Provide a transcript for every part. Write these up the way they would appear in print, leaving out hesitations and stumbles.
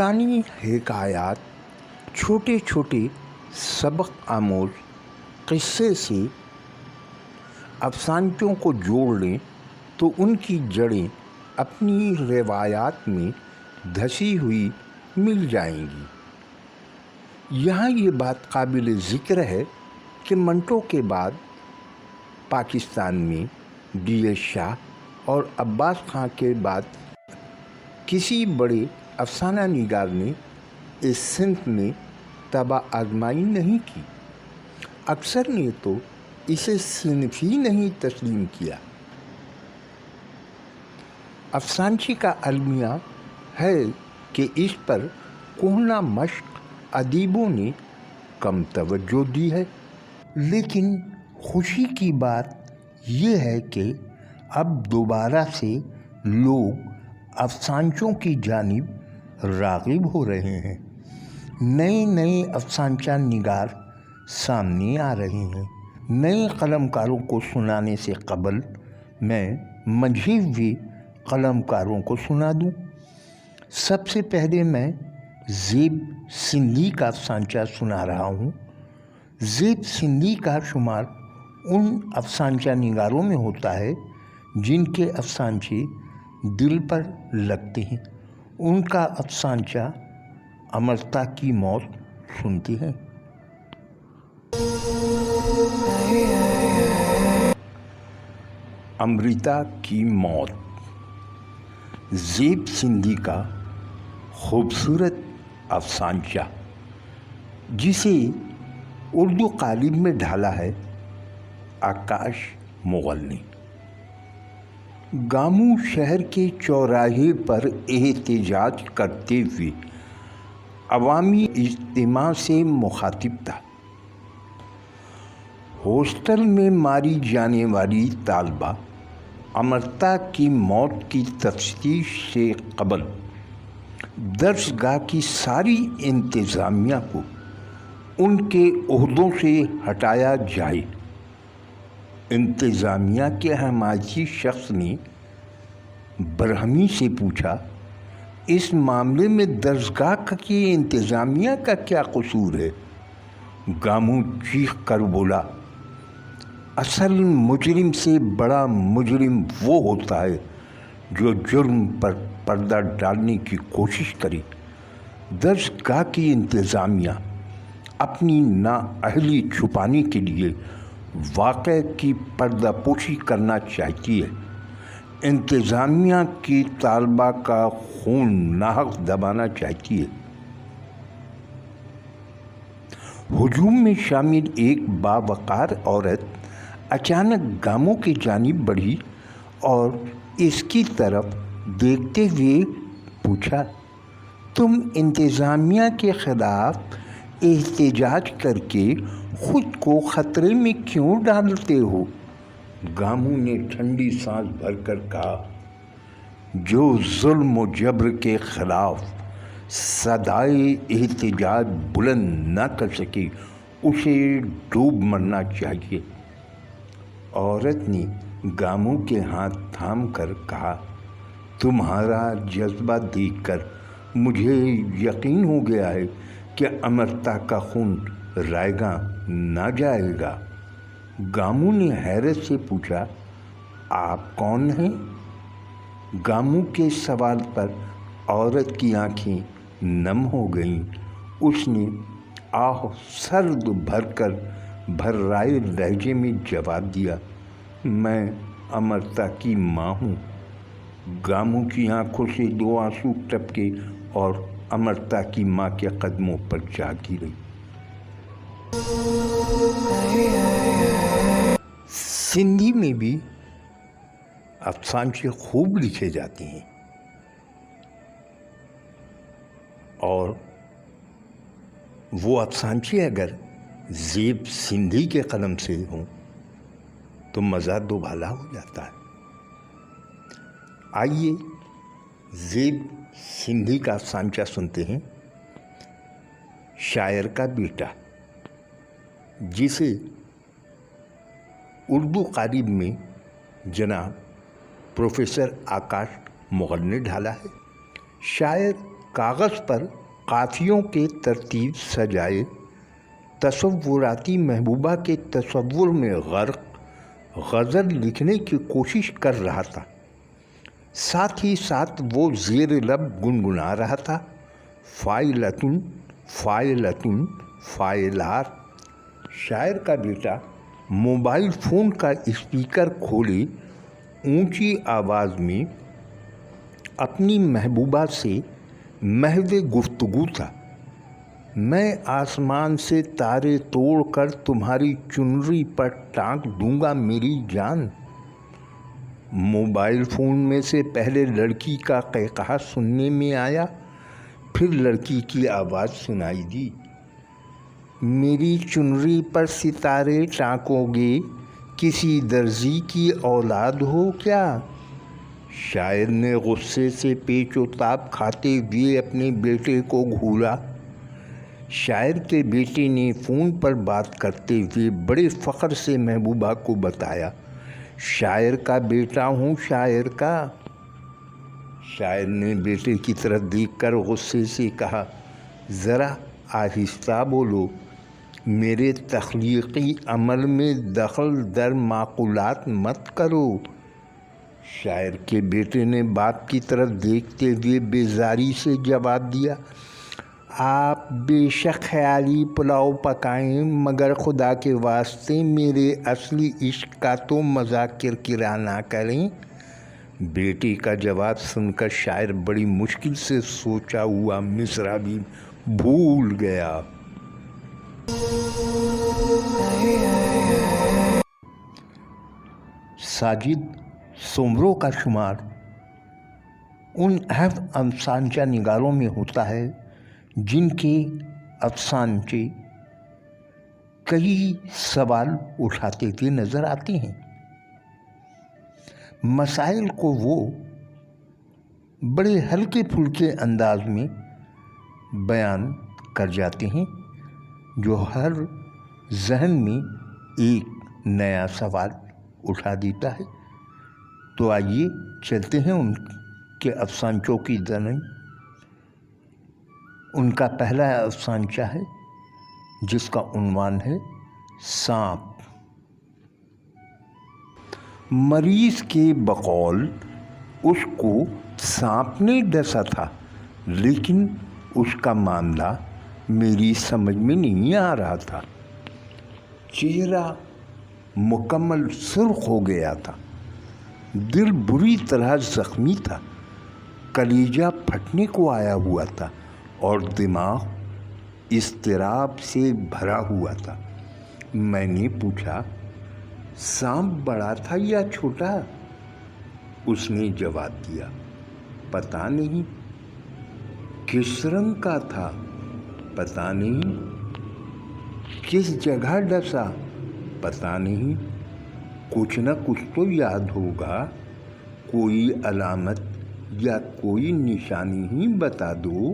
पुरानी हिकायात छोटे छोटे सबक आमोज किस्से से अफसानचों को जोड़ लें तो उनकी जड़ें अपनी रिवायात में धसी हुई मिल जाएंगी। यहाँ ये बात काबिल ज़िक्र है कि मंटो के बाद पाकिस्तान में डी.एस. शाह और अब्बास खां के बाद किसी बड़े अफसाना निगार ने इस सिंफ में तबा आजमाई नहीं की। अक्सर ने तो इसे सिंफ ही नहीं तस्लीम किया। अफसानची का अलमिया है कि इस पर कोहना मश्क अदीबों ने कम तवज्जो दी है, लेकिन खुशी की बात यह है कि अब दोबारा से लोग अफसानचों की जानिब राग़िब हो रहे हैं। नए नए अफसानचा निगार सामने आ रहे हैं। नए कलमकारों को सुनाने से कबल मैं मंझे हुए कलमकारों को सुना दूं। सबसे पहले मैं ज़ेब सिंधी का अफसानचा सुना रहा हूँ। ज़ेब सिंधी का शुमार उन अफसानचा निगारों में होता है जिनके अफसानचे दिल पर लगते हैं। उनका अफसानचा अमृता की मौत सुनती है। अमृता की मौत ज़ेब सिंधी का खूबसूरत अफसानचा, जिसे उर्दू कालिब में ढाला है आकाश मुगल ने। गामू शहर के चौराहे पर एहतजाज करते हुए अवामी इज्तिमा से मुखातिब था। हॉस्टल में मारी जाने वाली तालबा अमृता की मौत की तफ्तीश से कबल दर्सगाह की सारी इंतज़ामिया को उनके ओहदों से हटाया जाए। इंतज़ामिया के हमायती शख्स ने बरहमी से पूछा, इस मामले में दर्सगाह की इंतज़ामिया का क्या कसूर है? गामू चीख कर बोला, असल मुजरिम से बड़ा मुजरिम वो होता है जो जुर्म पर पर्दा डालने की कोशिश करे। दर्सगाह की इंतज़ामिया अपनी नाअहली छुपाने के लिए वाक़े की पर्दापोशी करना चाहती है। इंतज़ामिया की तालबा का खून नाहक दबाना चाहती है। हुजूम में शामिल एक बावकार औरत अचानक गामों की जानिब बढ़ी और इसकी तरफ देखते हुए पूछा, तुम इंतज़ामिया के ख़िलाफ़ एहतजाज करके ख़ुद को ख़तरे में क्यों डालते हो? गामू ने ठंडी सांस भरकर कहा, जो जुल्म व जबर के ख़िलाफ़ सदाए एहतजाज बुलंद न कर सके उसे डूब मरना चाहिए। औरत ने गामू के हाथ थाम कर कहा, तुम्हारा जज्बा देखकर मुझे यकीन हो गया है कि अमृता का खून रायगा ना जाएगा। गामू ने हैरत से पूछा, आप कौन हैं? गामू के सवाल पर औरत की आंखें नम हो गईं। उसने आह सर्द भरकर भर्राए लहजे में जवाब दिया, मैं अमृता की माँ हूँ। गामू की आंखों से दो आंसू टपके और अमृता की माँ के कदमों पर जा गिरी। सिंधी में भी अफसानचे खूब लिखे जाते हैं और वो अफसानचे अगर ज़ेब सिंधी के कलम से हों तो मज़ा दोबाला हो जाता है। आइए ज़ेब सिंधी का अफसानचा सुनते हैं, शायर का बेटा, जिसे उर्दू कालिब में जनाब प्रोफेसर आकाश मुगल ने ढाला है। शायर کاغذ پر قافیوں کے ترتیب سجائے تصوراتی محبوبہ کے تصور میں غرق غزل لکھنے کی کوشش کر رہا تھا۔ ساتھ ہی ساتھ وہ زیر لب گنگنا رہا تھا، فائلتن فائلتن فائلات۔ شاعر کا بیٹا موبائل فون کا اسپیکر کھولے اونچی آواز میں اپنی محبوبہ سے محض گفتگو تھا۔ میں آسمان سے تارے توڑ کر تمہاری چنری پر ٹانک دوں گا میری جان۔ موبائل فون میں سے پہلے لڑکی کا قہقہا سننے میں آیا، پھر لڑکی کی آواز سنائی دی، میری چنری پر ستارے ٹانکو گے، کسی درزی کی اولاد ہو کیا؟ شاعر نے غصے سے پیچ و تاب کھاتے ہوئے اپنے بیٹے کو گھولا۔ شاعر کے بیٹے نے فون پر بات کرتے ہوئے بڑے فخر سے محبوبہ کو بتایا، شاعر کا بیٹا ہوں، شاعر کا۔ شاعر نے بیٹے کی طرف دیکھ کر غصے سے کہا، ذرا آہستہ بولو، میرے تخلیقی عمل میں دخل در معقولات مت کرو۔ شاعر کے بیٹے نے باپ کی طرف دیکھتے ہوئے بیزاری سے جواب دیا، آپ بے شک خیالی پلاؤ پکائیں، مگر خدا کے واسطے میرے اصلی عشق کا تو مذاق کرکرا نہ کریں۔ بیٹے کا جواب سن کر شاعر بڑی مشکل سے سوچا ہوا مصرع بھی بھول گیا۔ ساجد سومرو کا شمار ان اہم افسانچہ نگاروں میں ہوتا ہے جن کے افسانچے کئی سوال اٹھاتے ہوئے نظر آتے ہیں۔ مسائل کو وہ بڑے ہلکے پھلکے انداز میں بیان کر جاتے ہیں جو ہر ذہن میں ایک نیا سوال اٹھا دیتا ہے۔ تو آئیے چلتے ہیں ان کے افسانچوں کی جانب۔ ان کا پہلا افسانچہ ہے جس کا عنوان ہے سانپ۔ مریض کے بقول اس کو سانپ نے ڈسا تھا، لیکن اس کا معاملہ میری سمجھ میں نہیں آ رہا تھا۔ چہرہ مکمل سرخ ہو گیا تھا، دل بری طرح زخمی تھا، کلیجہ پھٹنے کو آیا ہوا تھا اور دماغ اضطراب سے بھرا ہوا تھا۔ میں نے پوچھا، سانپ بڑا تھا یا چھوٹا؟ اس نے جواب دیا، پتہ نہیں۔ کس رنگ کا تھا؟ پتہ نہیں۔ کس جگہ ڈسا؟ پتہ نہیں۔ کچھ نہ کچھ تو یاد ہوگا، کوئی علامت یا کوئی نشانی ہی بتا دو۔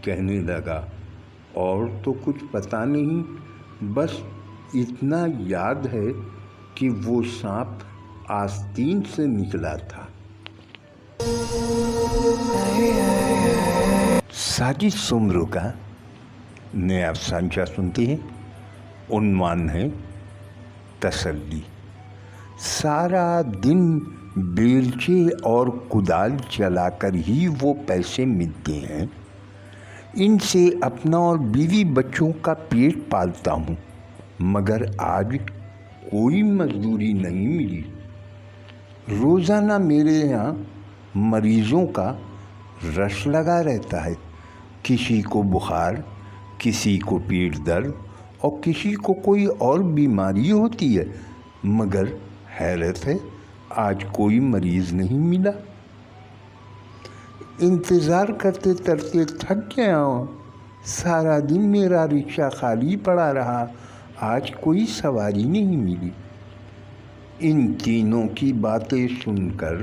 کہنے لگا، اور تو کچھ پتہ نہیں، بس اتنا یاد ہے کہ وہ سانپ آستین سے نکلا تھا۔ ساجد سومرو کا نیا افسانچہ سنتے ہیں۔ عنوان ہے تسلی۔ سارا دن بیلچے اور کدال چلا کر ہی وہ پیسے ملتے ہیں، ان سے اپنا اور بیوی بچوں کا پیٹ پالتا ہوں، مگر آج کوئی مزدوری نہیں ملی۔ روزانہ میرے یہاں مریضوں کا رش لگا رہتا ہے، کسی کو بخار، کسی کو پیٹ درد اور کسی کو کوئی اور بیماری ہوتی ہے، مگر حیرت ہے آج کوئی مریض نہیں ملا۔ انتظار کرتے کرتے تھک گیا ہوں، سارا دن میرا رکشہ خالی پڑا رہا، آج کوئی سواری نہیں ملی۔ ان تینوں کی باتیں سن کر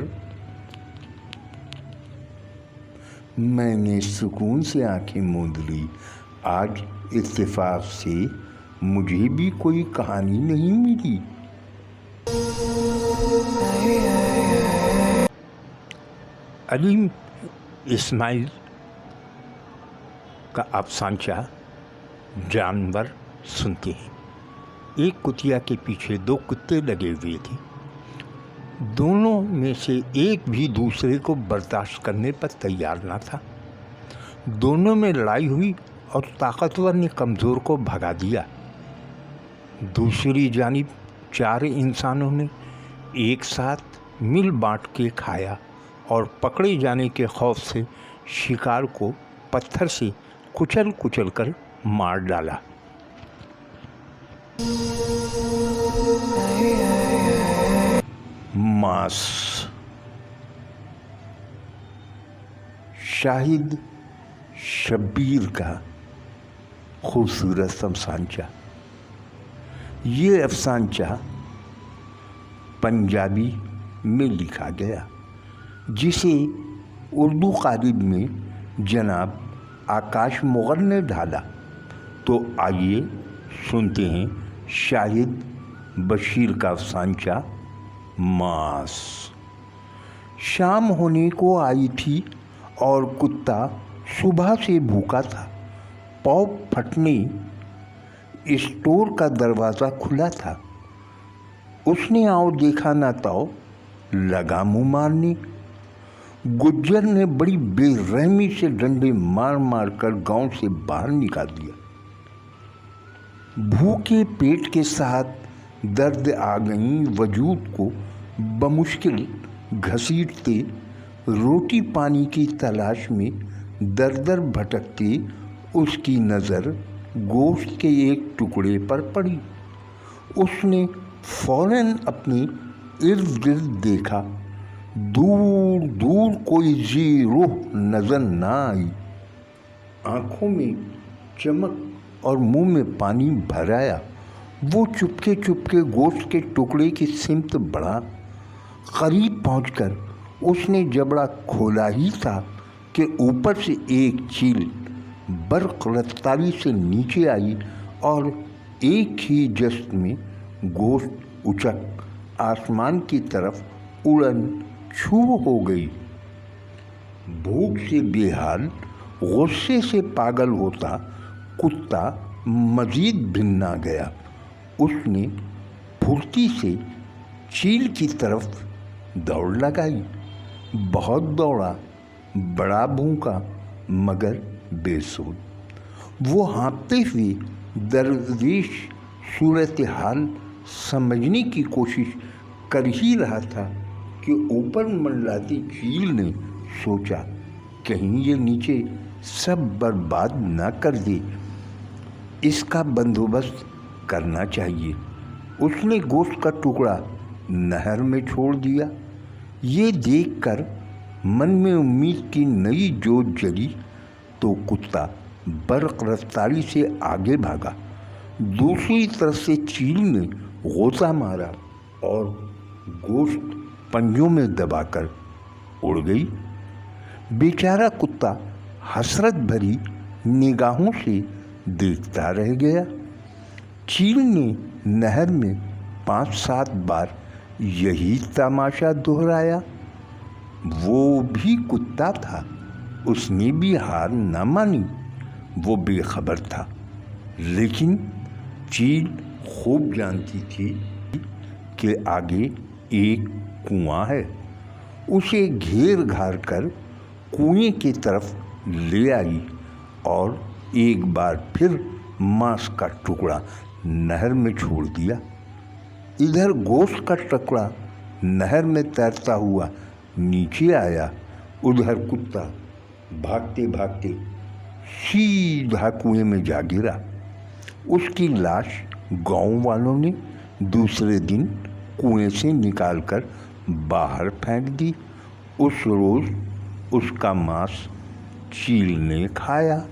میں نے سکون سے آنکھیں موند لی۔ آج اتفاق سے مجھے بھی کوئی کہانی نہیں ملی۔ علیم اسماعیل का अफसानचा जानवर सुनते हैं। एक कुतिया के पीछे दो कुत्ते लगे हुए थे। दोनों में से एक भी दूसरे को बर्दाश्त करने पर तैयार न था। दोनों में लड़ाई हुई और ताकतवर ने कमज़ोर को भगा दिया। दूसरी जानिब 4 इंसानों ने एक साथ मिल बांट के खाया और पकड़े जाने के खौफ से शिकार को पत्थर से कुचल कुचल कर मार डाला। मांस। शाहिद शब्बीर का खूबसूरत अफसानचा। ये अफसानचा पंजाबी में लिखा गया, जिसे उर्दू क़ालिब में जनाब आकाश मुग़ल ने ढाला। तो आइए सुनते हैं शाहिद बशीर का अफसानचा मांस। शाम होने को आई थी और कुत्ता सुबह से भूखा था। पाँव फटने स्टोर का दरवाज़ा खुला था। उसने आओ देखा ना तो लगा मुँह मारने। गुज्जर ने बड़ी बेरहमी से डंडे मार मार कर गांव से बाहर निकाल दिया। भूखे पेट के साथ दर्द आ गई वजूद को बमुश्किल घसीटते, रोटी पानी की तलाश में दर दर भटकते उसकी नज़र गोश्त के एक टुकड़े पर पड़ी। उसने फौरन अपने इर्द गिर्द देखा। दूर दूर कोई जी रूह नज़र ना आई। आँखों में चमक और मुंह में पानी भर आया। वो चुपके चुपके गोश्त के टुकड़े की सिमत बढ़ा। करीब पहुंचकर उसने जबड़ा खोला ही था कि ऊपर से एक चील बर्क़ रफ्तारी से नीचे आई और एक ही जश्न में गोश्त उचक आसमान की तरफ उड़न छू हो गई। भूख से बेहाल, गुस्से से पागल होता कुत्ता मज़ीद भिन्ना गया। उसने फुर्ती से चील की तरफ दौड़ लगाई। बहुत दौड़ा, बड़ा भूखा मगर बेसुध। वो हाँफते हुए दरवेश सूरत हाल समझने की कोशिश कर ही रहा था कि ऊपर मंडलाती चील ने सोचा, कहीं ये नीचे सब बर्बाद ना कर दे, इसका बंदोबस्त करना चाहिए। उसने गोश्त का टुकड़ा नहर में छोड़ दिया। ये देखकर मन में उम्मीद की नई जोत जगी तो कुत्ता बर्क़ रफ्तारी से आगे भागा। दूसरी तरफ से चील ने गोता मारा और गोश्त पंजों में दबाकर उड़ गई। बेचारा कुत्ता हसरत भरी निगाहों से देखता रह गया। चील ने नहर में 5-7 बार यही तमाशा दोहराया। वो भी कुत्ता था, उसने भी हार न मानी। वो बेखबर था, लेकिन चील खूब जानती थी कि आगे एक कुआं है। उसे घेर घार कर कुएं की तरफ ले आई और एक बार फिर मांस का टुकड़ा नहर में छोड़ दिया। इधर गोश्त का टुकड़ा नहर में तैरता हुआ नीचे आया। उधर कुत्ता भागते भागते सीधा कुएं में जा गिरा। उसकी लाश गांव वालों ने दूसरे दिन कुएं से निकालकर बाहर फेंक दी। उस रोज़ उसका मांस चील ने खाया।